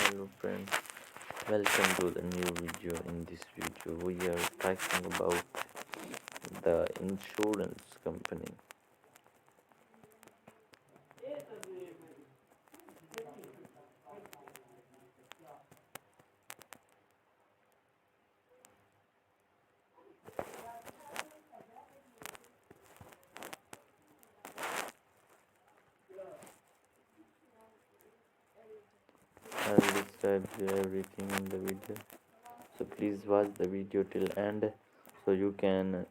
Hello friends, welcome to the new video. In this video we are talking about the insurance company. I'll describe everything in the video, so please watch the video till end so you can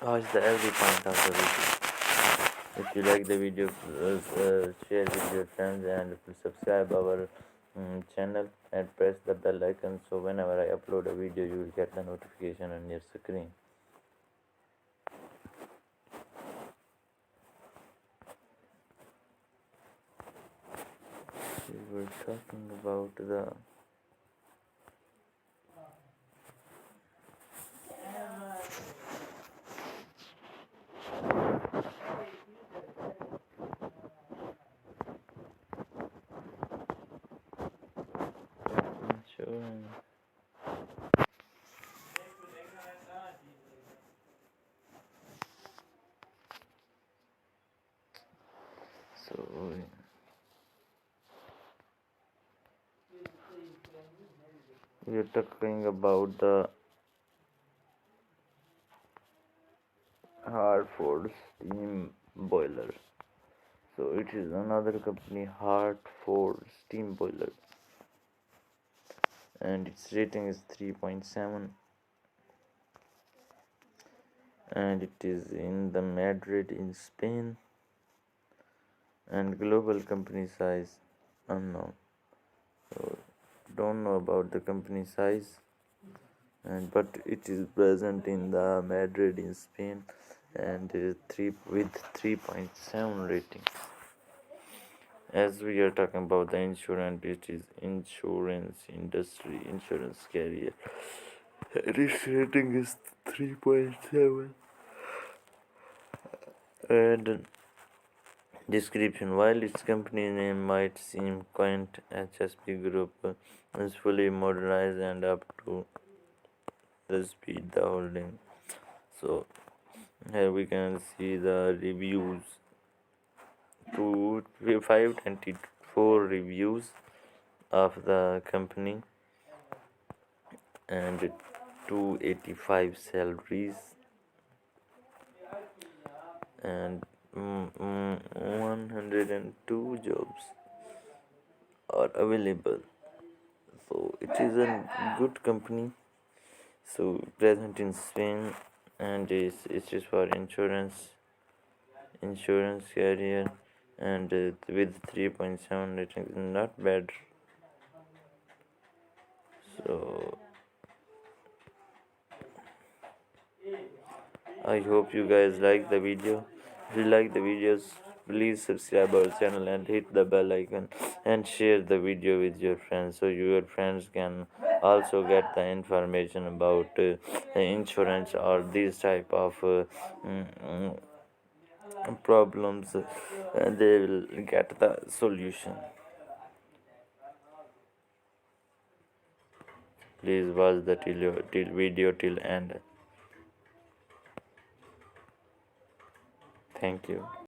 watch the every point of the video. If you like the video, share with your friends and subscribe our channel and press the bell icon so whenever I upload a video you will get the notification on your screen. We were talking about the insurance. So we are talking about the Hartford steam boiler. So it is another company, Hartford steam boiler, and its rating is 3.7, and it is in the Madrid in Spain, and global company size unknown. So don't know about the company size, and but it is present in the Madrid in Spain, and with 3.7 rating. As we are talking about the insurance, it is insurance industry, insurance carrier. Its rating is 3.7. And description: while its company name might seem quaint, HSP Group is fully modernized and up to the speed the holding. So here we can see the reviews. 524 reviews of the company, and 285 salaries, and 102 jobs are available. So it is a good company, so present in Spain, and it is for insurance carrier, and with 3.7 rating, not bad. So I hope you guys like the video. If you like the videos, please subscribe our channel and hit the bell icon and share the video with your friends so your friends can also get the information about insurance or these type of problems, and they will get the solution. Please watch the till video till end. Thank you.